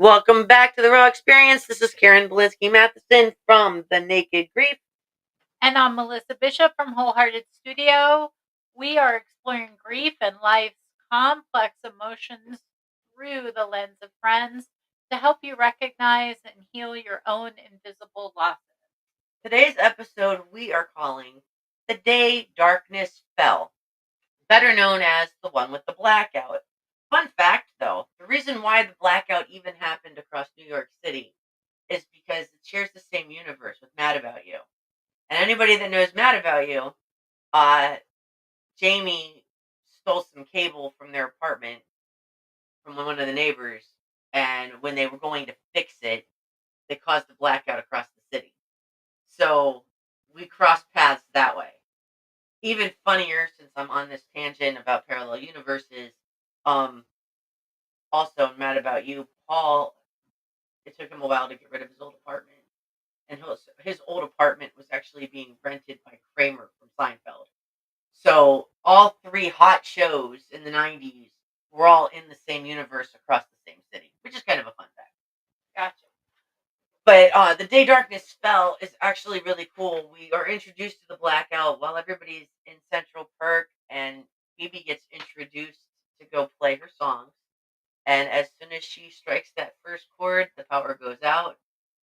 Welcome back to the Raw Experience. This is Karen Belinsky Matheson from The Naked Grief. And I'm Melissa Bishop from Wholehearted Studio. We are exploring grief and life's complex emotions through the lens of friends to help you recognize and heal your own invisible losses. Today's episode we are calling The Day Darkness Fell, better known as the one with the blackout. Fun fact though, the reason why the blackout even happened across New York City is because it shares the same universe with Mad About You. And anybody that knows Mad About You, uh, Jamie stole some cable from their apartment from one of the neighbors, and when they were going to fix it, they caused a blackout across the city. So we crossed paths that way. Even funnier, since I'm on this tangent about parallel universes, um, also Mad About You, Paul, it took him a while to get rid of his old apartment. And his old apartment was actually being rented by Kramer from Seinfeld. So all three hot shows in the 90s were all in the same universe across the same city, which is kind of a fun fact. Gotcha. But The Day Darkness Fell is actually really cool. We are introduced to the blackout while everybody's in Central Perk, and Phoebe gets introduced to go play her songs. And as soon as she strikes that first chord, the power goes out.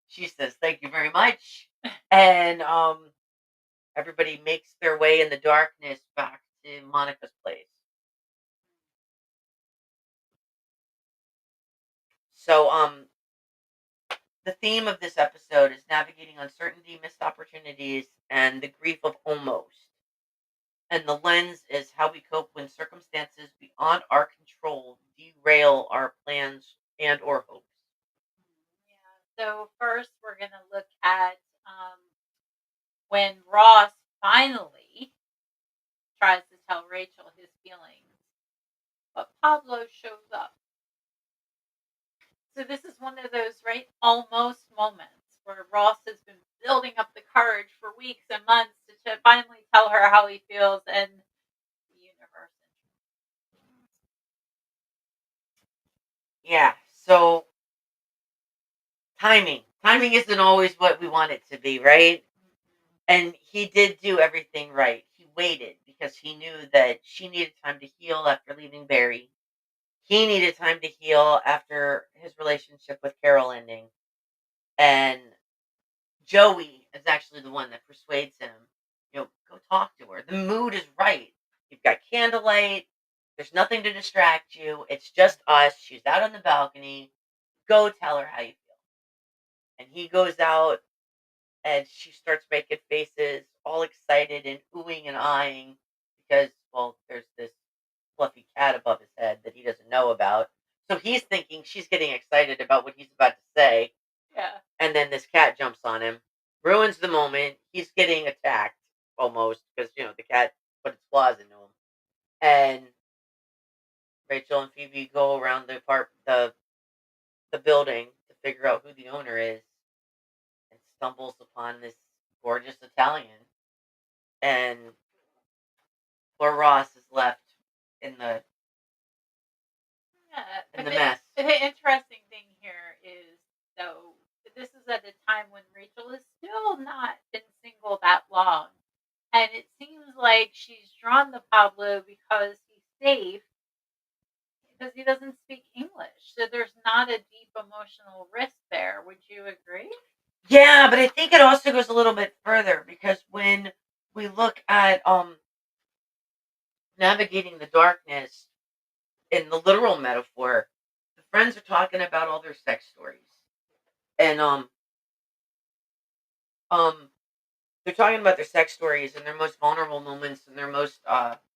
She says, "Thank you very much." And everybody makes their way in the darkness back to Monica's place. So, the theme of this episode is navigating uncertainty, missed opportunities, and the grief of almost. And the lens is how we cope when circumstances beyond our control derail our plans and or hopes. Yeah. So first, we're going to look at when Ross finally tries to tell Rachel his feelings, but Pablo shows up. So this is one of those almost moments where Ross has been building up the courage for weeks and months to finally tell her how he feels, and the universe. Yeah, so timing isn't always what we want it to be, right? And he did do everything right. He waited because he knew that she needed time to heal after leaving Barry. He needed time to heal after his relationship with Carol ending. And Joey is actually the one that persuades him, go talk to her. The mood is right. You've got candlelight. There's nothing to distract you. It's just us. She's out on the balcony. Go tell her how you feel. And he goes out and she starts making faces, all excited and oohing and eyeing because, well, there's this fluffy cat above his head that he doesn't know about. So he's thinking she's getting excited about what he's about to say. Yeah. And then this cat jumps on him, ruins the moment. He's getting attacked almost because, the cat put its claws into him. And Rachel and Phoebe go around the building to figure out who the owner is and stumbles upon this gorgeous Italian. And poor Ross is left in the Yeah. in the mess. The interesting thing here is, though, this is at a time when Rachel is still not been single that long. And it seems like she's drawn to Pablo because he's safe, because he doesn't speak English. So there's not a deep emotional risk there. Would you agree? Yeah, but I think it also goes a little bit further because when we look at navigating the darkness in the literal metaphor, the friends are talking about all their sex stories. And um they're talking about their sex stories and their most vulnerable moments and their most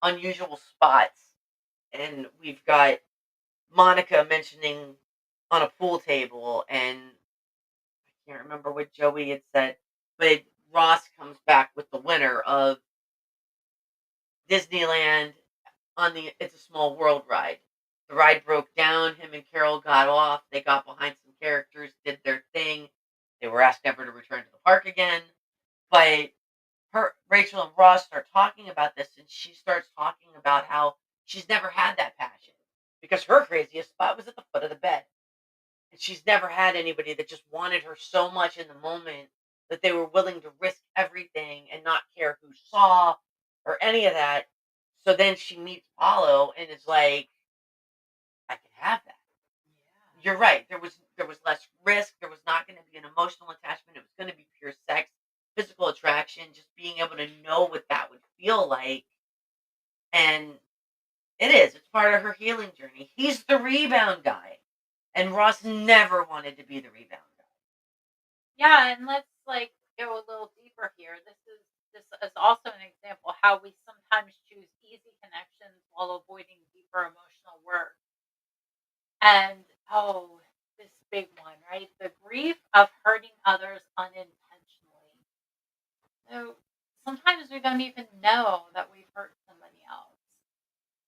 unusual spots. And we've got Monica mentioning on a pool table, and I can't remember what Joey had said, but Ross comes back with the winner of Disneyland on the It's a Small World ride. The ride broke down. Him and Carol got off. They got behind some characters, did their thing. They were asked never to return to the park again. But Rachel and Ross start talking about this, and she starts talking about how she's never had that passion because her craziest spot was at the foot of the bed. And she's never had anybody that just wanted her so much in the moment that they were willing to risk everything and not care who saw or any of that. So then she meets Paulo and is like, I can have that. You're right. There was less risk. There was not going to be an emotional attachment. It was going to be pure sex, physical attraction, just being able to know what that would feel like. And it is. It's part of her healing journey. He's the rebound guy. And Ross never wanted to be the rebound guy. Yeah, and let's like go a little deeper here. This is also an example how we sometimes choose easy connections while avoiding deeper emotional work. And oh, this big one, right? The grief of hurting others unintentionally. So sometimes we don't even know that we've hurt somebody else.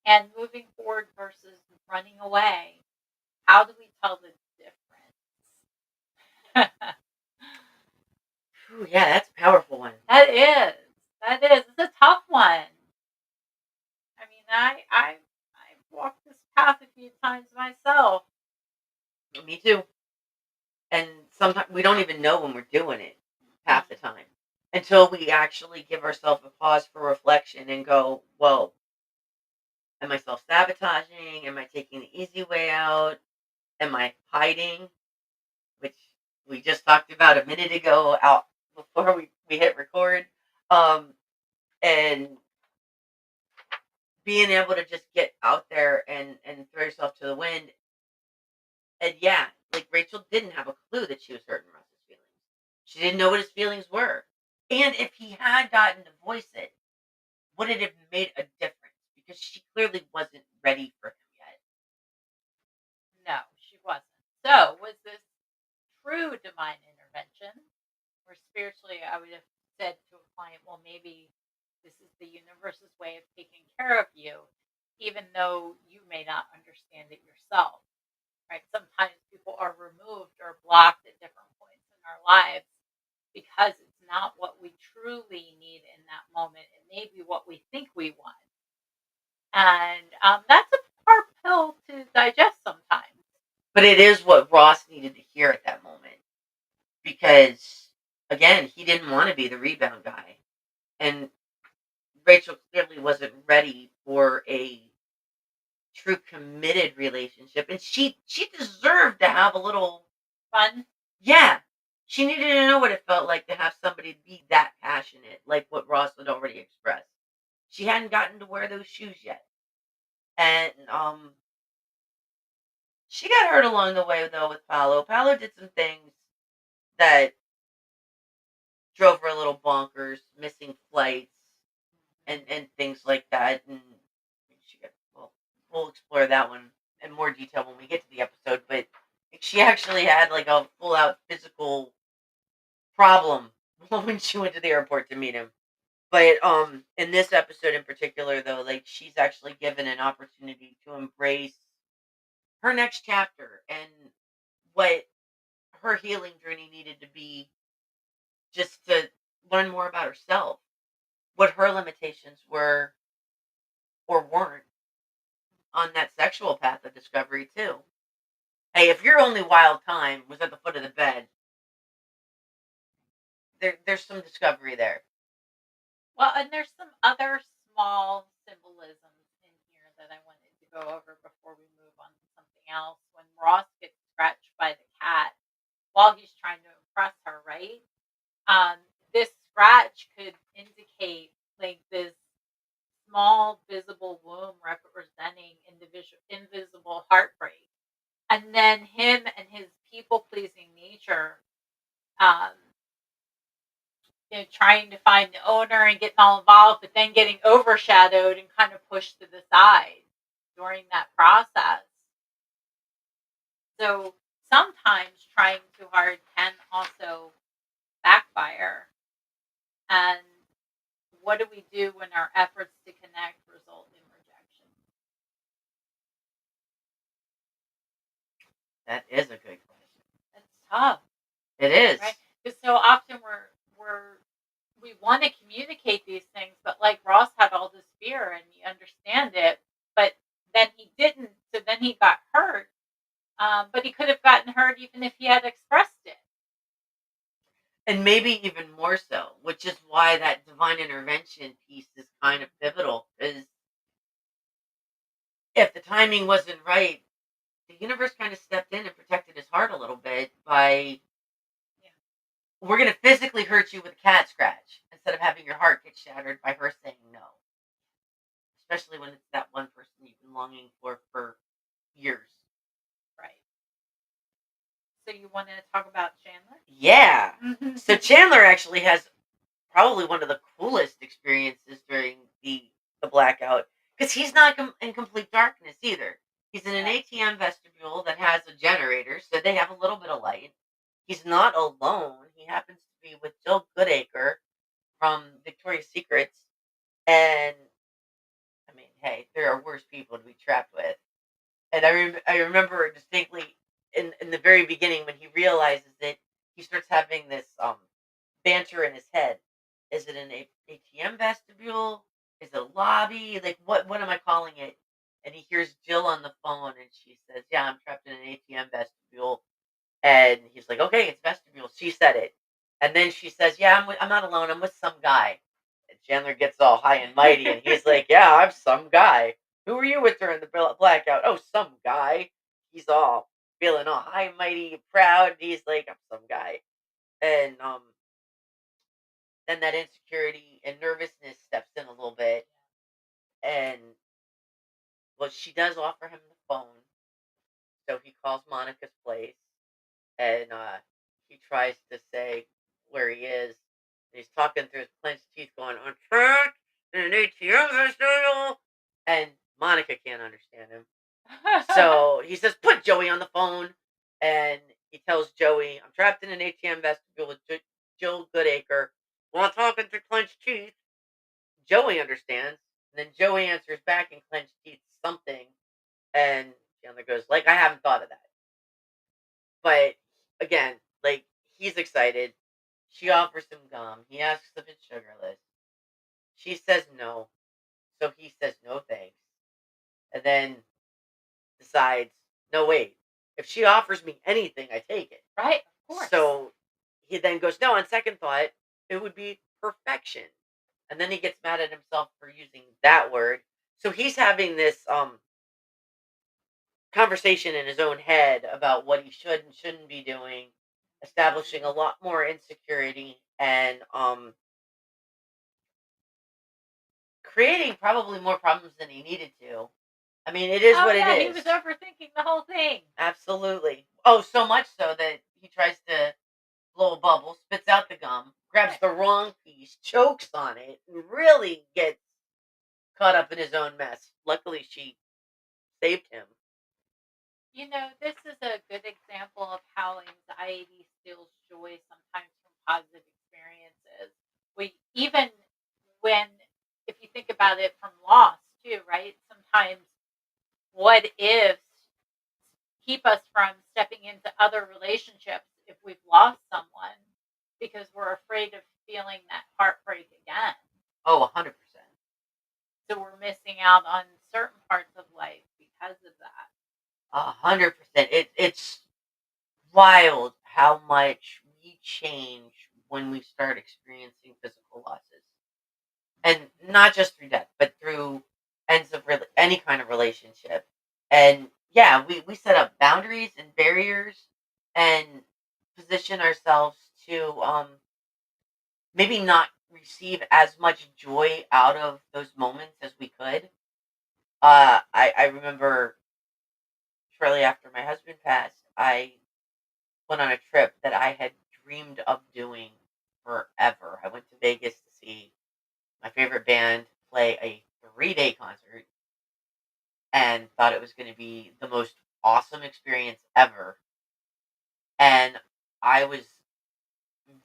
And moving forward versus running away. How do we tell the difference? Ooh, yeah, that's a powerful one. That is. That is. It's a tough one. I mean, I've walked this path a few times myself. Me too. And sometimes we don't even know when we're doing it half the time until we actually give ourselves a pause for reflection and go, whoa, am I self sabotaging? Am I taking the easy way out? Am I hiding? Which we just talked about a minute ago out before we hit record. Um, and being able to just get out there and throw yourself to the wind. And yeah, like Rachel didn't have a clue that she was hurting Russ's feelings. She didn't know what his feelings were. And if he had gotten to voice it, would it have made a difference? Because she clearly wasn't ready for him yet. No, she wasn't. So, was this true divine intervention? Or spiritually, I would have said to a client, well, maybe this is the universe's way of taking care of you, even though you may not understand it yourself. Right? Sometimes people are removed or blocked at different points in our lives because it's not what we truly need in that moment. It may be what we think we want. And that's a hard pill to digest sometimes. But it is what Ross needed to hear at that moment. Because, again, he didn't want to be the rebound guy. And Rachel clearly wasn't ready for a true committed relationship. And she deserved to have a little Fun. yeah. She needed to know what it felt like to have somebody be that passionate, like what Ross had already expressed. She hadn't gotten to wear those shoes yet. And she got hurt along the way though with Paulo. Paulo did some things that drove her a little bonkers, missing flights and things like that. And she got well, we'll explore that one in more detail when we get to the episode. But she actually had like a full out physical problem when she went to the airport to meet him. But in this episode in particular though, like she's actually given an opportunity to embrace her next chapter and what her healing journey needed to be just to learn more about herself, what her limitations were or weren't on that sexual path of discovery too. Hey, if your only wild time was at the foot of the bed, there's some discovery there. Well, and there's some other small symbolisms in here that I wanted to go over before we move on to something else. When Ross gets scratched by the cat while he's trying to impress her, right? Um, this scratch could indicate like this small visible wound representing individual invisible heartbreak. And then him and his people pleasing nature, um, trying to find the owner and getting all involved, but then getting overshadowed and kind of pushed to the side during that process. So sometimes trying too hard can also backfire. And what do we do when our efforts to connect result in rejection? That is a good question. It's tough, It is. right? Because so often we want to communicate these things, but like Ross had all this fear and you understand it, but then he didn't. So then he got hurt. But he could have gotten hurt even if he had expressed it. And maybe even more so, which is why that divine intervention piece is kind of pivotal. Because if the timing wasn't right, the universe kind of stepped in and protected his heart a little bit by, Yeah. we're going to physically hurt you with a cat scratch instead of having your heart get shattered by her saying no. Especially when it's that one person you've been longing for years. Right. So you want to talk about Chandler? Yeah. So Chandler actually has probably one of the coolest experiences during the blackout because he's not in complete darkness either. He's in an Yeah. ATM vestibule that has a generator, so they have a little bit of light. He's not alone. He happens to be with Jill Goodacre from Victoria's Secrets, and I mean, hey, there are worse people to be trapped with. And I remember distinctly in the very beginning when he realizes that he starts having this banter in his head. Is it an ATM vestibule? Is it a lobby? Like what am I calling it? And he hears Jill on the phone and she says, "Yeah, I'm trapped in an ATM vestibule." And he's like, "Okay, it's vestibule." She said it. And then she says, "Yeah, I'm not alone. I'm with some guy." And Chandler gets all high and mighty and he's like, "Yeah, I'm some guy. Who were you with during the blackout?" "Oh, some guy." He's all feeling all high and mighty and proud. He's like, "I'm some guy." And then that insecurity and nervousness steps in a little bit. And well, she does offer him the phone. So he calls Monica's place and he tries to say where he is. And he's talking through his clenched teeth, going, "I'm trapped in an ATM vestibule." And Monica can't understand him. So he says, "Put Joey on the phone." And he tells Joey, "I'm trapped in an ATM vestibule with Jill Goodacre." While talking through clenched teeth, Joey understands. And then Joey answers back in clenched teeth something. And Chandler goes, "Like, I haven't thought of that." But again, like, he's excited. She offers him gum. He asks if it's sugarless. She says no. So he says no thanks. And then decides, no, wait. If she offers me anything, I take it. Right, of course. So he then goes, no, on second thought, it would be perfection. And then he gets mad at himself for using that word. So he's having this conversation in his own head about what he should and shouldn't be doing, establishing a lot more insecurity and creating probably more problems than he needed to. I mean, it is Oh what it yeah, he is. was overthinking the whole thing. Absolutely. Oh, so much so that he tries to blow a bubble, spits out the gum, grabs Right. the wrong piece, chokes on it, and really gets caught up in his own mess. Luckily, she saved him. You know, this is a good example of how anxiety steals joy sometimes from positive experiences. We even when if you think about it from loss too, right? Sometimes what ifs keep us from stepping into other relationships if we've lost someone because we're afraid of feeling that heartbreak again. Oh, 100%. So we're missing out on certain parts of life because of that. 100%. It's wild how much we change when we start experiencing physical losses, and not just through death, but through ends of any kind of relationship. And yeah, we set up boundaries and barriers, and position ourselves to maybe not receive as much joy out of those moments as we could. I remember shortly after my husband passed, I went on a trip that I had dreamed of doing forever. I went to Vegas to see my favorite band play a 3-day concert and thought it was going to be the most awesome experience ever. And I was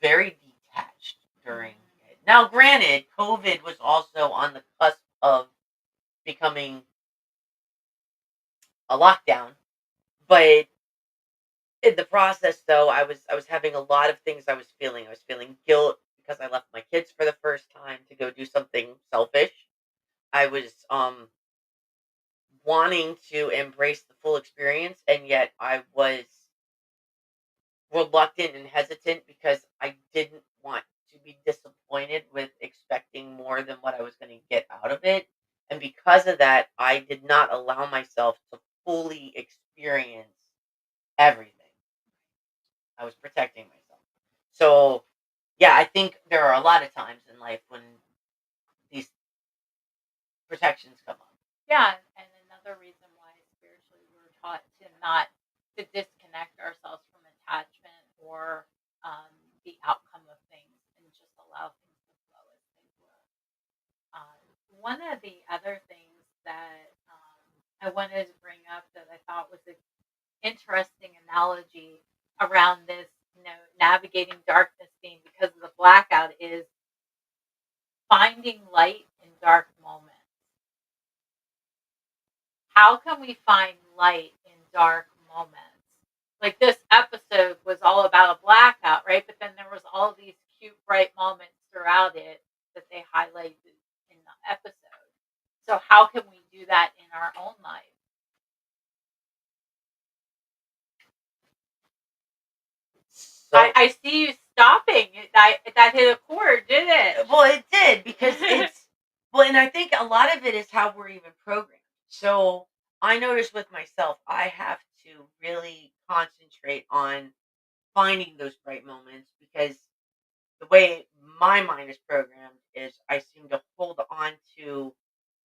very detached during it. Now, granted, COVID was also on the cusp of becoming a lockdown, but in the process, though, I was having a lot of things I was feeling. I was feeling guilt because I left my kids for the first time to go do something selfish. I was wanting to embrace the full experience, and yet I was reluctant and hesitant because I didn't want to be disappointed with expecting more than what I was going to get out of it. And because of that, I did not allow myself to fully experience everything. I was protecting myself. So, yeah, I think there are a lot of times in life when these protections come up. Yeah, and another reason why spiritually we're taught to not to disconnect ourselves from attachment or the outcome of things and just allow things to flow as they will. One of the other things that I wanted to bring up that I thought was an interesting analogy around this, navigating darkness theme because of the blackout is finding light in dark moments. How can we find light in dark moments? Like this episode was all about a blackout, right? But then there was all these cute, bright moments throughout it that they highlighted in the episode. So how can we do that in our own life? So, I see you stopping. That hit a chord, did it? well, it did because it's, well, and I think a lot of it is how we're even programmed. So, I notice with myself, I have to really concentrate on finding those bright moments because the way my mind is programmed is I seem to hold on to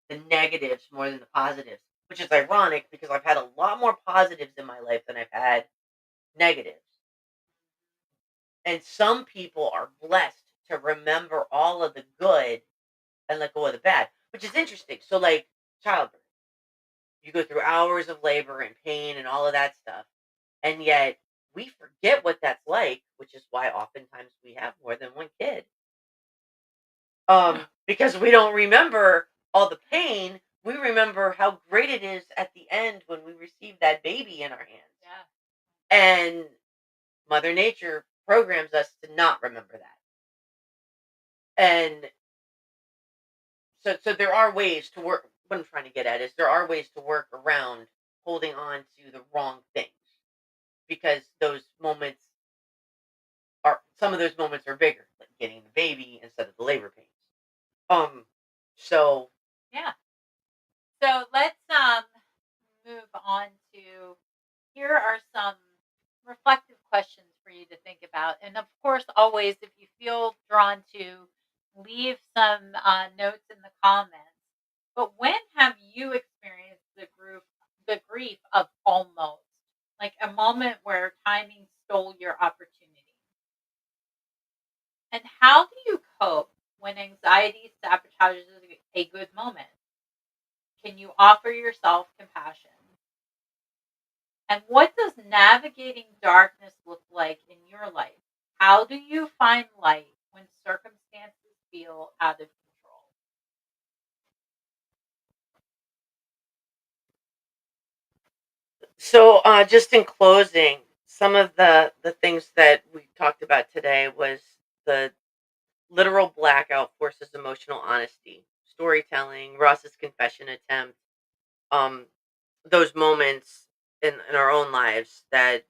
the negatives more than the positives, which is ironic because I've had a lot more positives in my life than I've had negatives. And some people are blessed to remember all of the good and let go of the bad, which is interesting. So, like childbirth, you go through hours of labor and pain and all of that stuff, and yet we forget what that's like, which is why oftentimes we have more than one kid. Because we don't remember all the pain. We remember how great it is at the end when we receive that baby in our hands. Yeah. And Mother Nature programs us to not remember that. And so there are ways to work. What I'm trying to get at is there are ways to work around holding on to the wrong things because those moments are some of those moments are bigger, like getting the baby instead of the labor pains. Um, so Yeah. So let's move on to, here are some reflective questions for you to think about. And of course, always, if you feel drawn to, leave some notes in the comments. But when have you experienced the grief of almost, like a moment where timing stole your opportunity? And how do you cope when anxiety sabotages a good moment? Can you offer yourself compassion? And what does navigating darkness look like in your life? How do you find light when circumstances feel out of control? just in closing, some of the things that we talked about today was the literal blackout forces emotional honesty, storytelling, Ross's confession attempt, um, those moments in our own lives that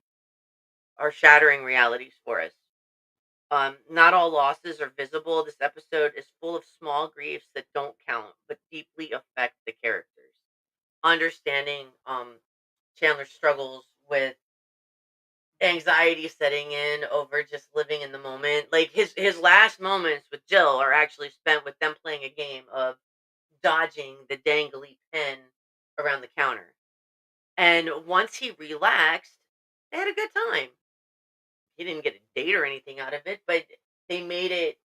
are shattering realities for us. Not all losses are visible. This episode is full of small griefs that don't count, but deeply affect the characters. Understanding Chandler's struggles with anxiety setting in over just living in the moment. Like his last moments with Jill are actually spent with them playing a game of dodging the dangly pin around the counter. And once he relaxed, they had a good time. He didn't get a date or anything out of it, but they made it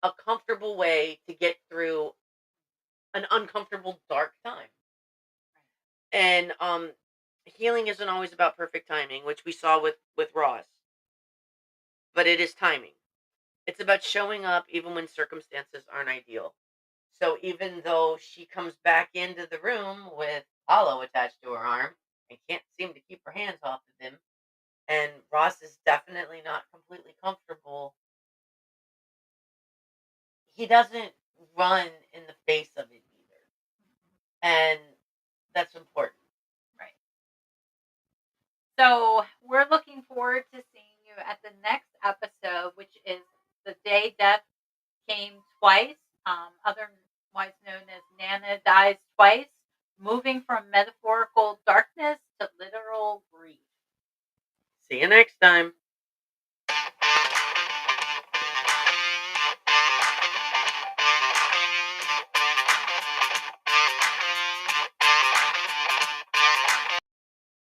a comfortable way to get through an uncomfortable dark time. And healing isn't always about perfect timing, which we saw with Ross, but it is timing. It's about showing up even when circumstances aren't ideal. So even though she comes back into the room with Paulo attached to her arm and can't seem to keep her hands off of him, and Ross is definitely not completely comfortable, he doesn't run in the face of it either. And day death came twice, otherwise known as Nana dies twice, moving from metaphorical darkness to literal grief. See you next time.